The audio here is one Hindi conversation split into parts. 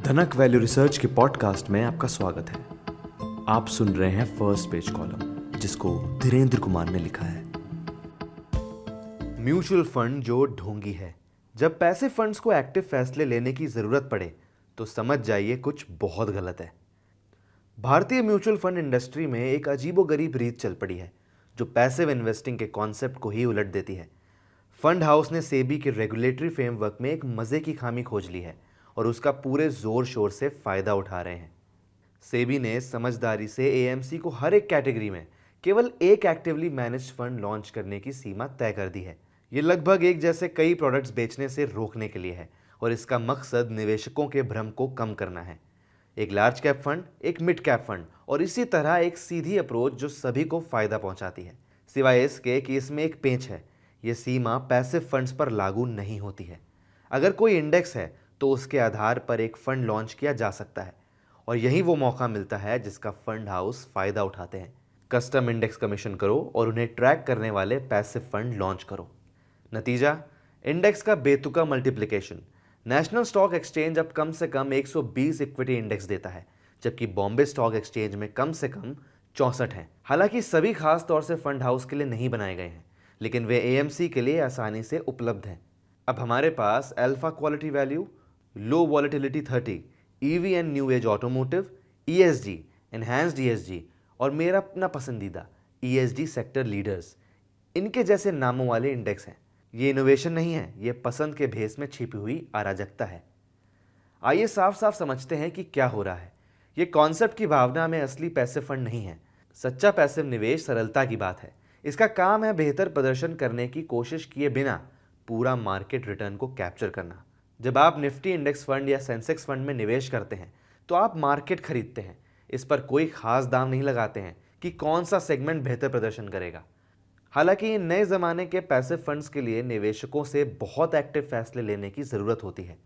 धनक वैल्यू रिसर्च के पॉडकास्ट में आपका स्वागत है। आप सुन रहे हैं फर्स्ट पेज कॉलम, जिसको धीरेन्द्र कुमार ने लिखा है। म्यूचुअल फंड जो ढोंगी है। जब पैसे फंड्स को एक्टिव फैसले लेने की जरूरत पड़े तो समझ जाइए कुछ बहुत गलत है। भारतीय म्यूचुअल फंड इंडस्ट्री में एक अजीबोगरीब रीत चल पड़ी है जो पैसिव इन्वेस्टिंग के कॉन्सेप्ट को ही उलट देती है। फंड हाउस ने सेबी के रेगुलेटरी फ्रेमवर्क में एक मजे की खामी खोज ली है और उसका पूरे जोर शोर से फायदा उठा रहे हैं। सेबी ने समझदारी से एएमसी को हर एक कैटेगरी में केवल एक एक्टिवली मैनेज्ड फंड लॉन्च करने की सीमा तय कर दी है। ये लगभग एक जैसे कई प्रोडक्ट्स बेचने से रोकने के लिए है और इसका मकसद निवेशकों के भ्रम को कम करना है। एक लार्ज कैप फंड, एक मिड कैप फंड और इसी तरह एक सीधी अप्रोच जो सभी को फायदा पहुंचाती है। सिवाय इसके कि इसमें एक पेंच है, ये सीमा पैसिव फंड्स पर लागू नहीं होती है। अगर कोई इंडेक्स है तो उसके आधार पर एक फंड लॉन्च किया जा सकता है और यही वो मौका मिलता है जिसका फंड हाउस फायदा उठाते हैं। कस्टम इंडेक्स कमीशन करो और उन्हें ट्रैक करने वाले पैसिव फंड लॉन्च करो। नतीजा, इंडेक्स का बेतुका मल्टीप्लिकेशन। नेशनल स्टॉक एक्सचेंज अब कम से कम 120 इक्विटी इंडेक्स देता है, जबकि बॉम्बे स्टॉक एक्सचेंज में कम से कम 64 हैं। हालांकि सभी खास तौर से फंड हाउस के लिए नहीं बनाए गए हैं, लेकिन वे एएमसी के लिए आसानी से उपलब्ध हैं। अब हमारे पास alpha quality value, low volatility 30, EV and new age automotive, ESG, enhanced ESG और मेरा अपना पसंदीदा ईएसजी सेक्टर लीडर्स, इनके जैसे नामों वाले इंडेक्स हैं। ये इनोवेशन नहीं है, ये पसंद के भेस में छिपी हुई अराजकता है। आइए साफ साफ समझते हैं कि क्या हो रहा है। ये कॉन्सेप्ट की भावना में असली पैसिव फंड नहीं है। सच्चा पैसिव निवेश सरलता की बात है। इसका काम है बेहतर प्रदर्शन करने की कोशिश किए बिना पूरा मार्केट रिटर्न को कैप्चर करना। जब आप निफ्टी इंडेक्स फंड या सेंसेक्स फंड में निवेश करते हैं तो आप मार्केट खरीदते हैं। इस पर कोई खास दाम नहीं लगाते हैं कि कौन सा सेगमेंट बेहतर प्रदर्शन करेगा। हालांकि इन नए ज़माने के पैसिव फंड्स के लिए निवेशकों से बहुत एक्टिव फैसले लेने की ज़रूरत होती है।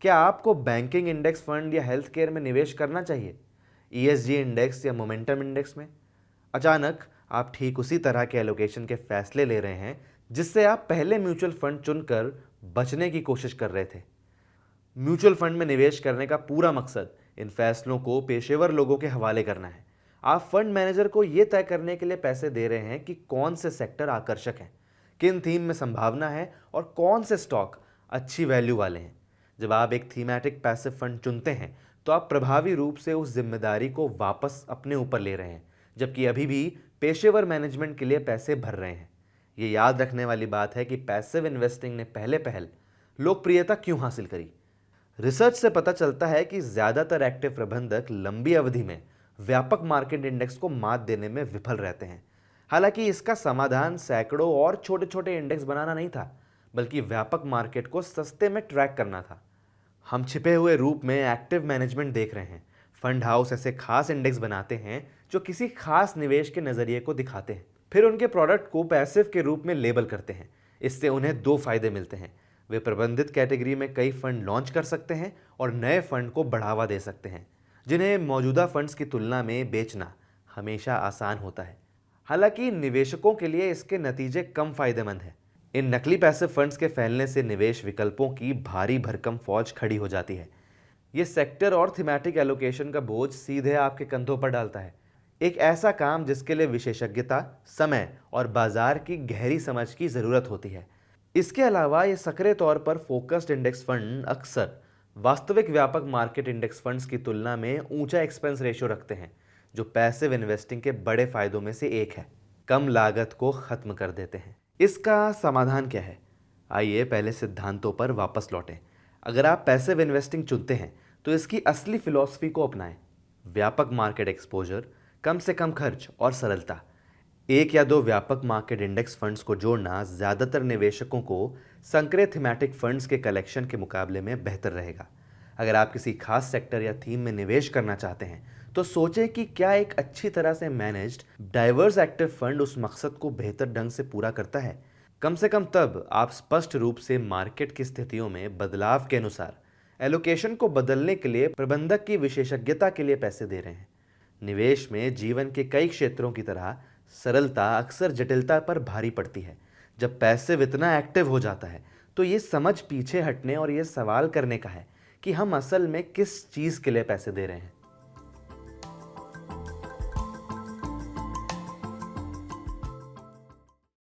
क्या आपको बैंकिंग इंडेक्स फंड या हेल्थ केयर में निवेश करना चाहिए, ईएसजी इंडेक्स या मोमेंटम इंडेक्स में? अचानक आप ठीक उसी तरह के एलोकेशन के फैसले ले रहे हैं जिससे आप पहले म्यूचुअल फंड चुनकर बचने की कोशिश कर रहे थे। म्यूचुअल फंड में निवेश करने का पूरा मकसद इन फैसलों को पेशेवर लोगों के हवाले करना है। आप फंड मैनेजर को यह तय करने के लिए पैसे दे रहे हैं कि कौन से सेक्टर आकर्षक हैं, किन थीम में संभावना है और कौन से स्टॉक अच्छी वैल्यू वाले हैं। जब आप एक थीमैटिक पैसिव फंड चुनते हैं तो आप प्रभावी रूप से उस जिम्मेदारी को वापस अपने ऊपर ले रहे हैं, जबकि अभी भी पेशेवर मैनेजमेंट के लिए पैसे भर रहे हैं। ये याद रखने वाली बात है कि पैसिव इन्वेस्टिंग ने पहले पहल लोकप्रियता क्यों हासिल करी। रिसर्च से पता चलता है कि ज्यादातर एक्टिव प्रबंधक लंबी अवधि में व्यापक मार्केट इंडेक्स को मात देने में विफल रहते हैं। हालांकि इसका समाधान सैकड़ों और छोटे छोटे इंडेक्स बनाना नहीं था, बल्कि व्यापक मार्केट को सस्ते में ट्रैक करना था। हम छिपे हुए रूप में एक्टिव मैनेजमेंट देख रहे हैं। फंड हाउस ऐसे खास इंडेक्स बनाते हैं जो किसी खास निवेश के नजरिए को दिखाते हैं, फिर उनके प्रोडक्ट को पैसिव के रूप में लेबल करते हैं। इससे उन्हें दो फायदे मिलते हैं। वे प्रबंधित कैटेगरी में कई फंड लॉन्च कर सकते हैं और नए फंड को बढ़ावा दे सकते हैं, जिन्हें मौजूदा फंड्स की तुलना में बेचना हमेशा आसान होता है। हालांकि निवेशकों के लिए इसके नतीजे कम फायदेमंद हैं। इन नकली पैसिव फंड्स के फैलने से निवेश विकल्पों की भारी भरकम फौज खड़ी हो जाती है। ये सेक्टर और थीमैटिक एलोकेशन का बोझ सीधे आपके कंधों पर डालता है। एक ऐसा काम जिसके लिए विशेषज्ञता, समय और बाजार की गहरी समझ की जरूरत होती है। इसके अलावा ये सक्रिय तौर पर फोकस्ड इंडेक्स फंड अक्सर वास्तविक व्यापक मार्केट इंडेक्स फंड्स की तुलना में ऊंचा एक्सपेंस रेशियो रखते हैं, जो पैसिव इन्वेस्टिंग के बड़े फायदों में से एक है। कम लागत को खत्म कर देते हैं। इसका समाधान क्या है? आइए पहले सिद्धांतों पर वापस लौटें। अगर आप पैसिव इन्वेस्टिंग चुनते हैं तो इसकी असली फिलॉसफी को अपनाएं। व्यापक मार्केट एक्सपोजर, कम से कम खर्च और सरलता। एक या दो व्यापक मार्केट इंडेक्स फंड्स को जोड़ना ज्यादातर निवेशकों को संक्रिय थीमैटिक फंड्स के कलेक्शन के मुकाबले में बेहतर रहेगा। अगर आप किसी खास सेक्टर या थीम में निवेश करना चाहते हैं तो सोचें कि क्या एक अच्छी तरह से मैनेज्ड डाइवर्स एक्टिव फंड उस मकसद को बेहतर ढंग से पूरा करता है। कम से कम तब आप स्पष्ट रूप से मार्केट की स्थितियों में बदलाव के अनुसार एलोकेशन को बदलने के लिए प्रबंधक की विशेषज्ञता के लिए पैसे दे रहे हैं। निवेश में जीवन के कई क्षेत्रों की तरह सरलता अक्सर जटिलता पर भारी पड़ती है। जब पैसिव इतना एक्टिव हो जाता है तो ये समझ पीछे हटने और ये सवाल करने का है कि हम असल में किस चीज़ के लिए पैसे दे रहे हैं।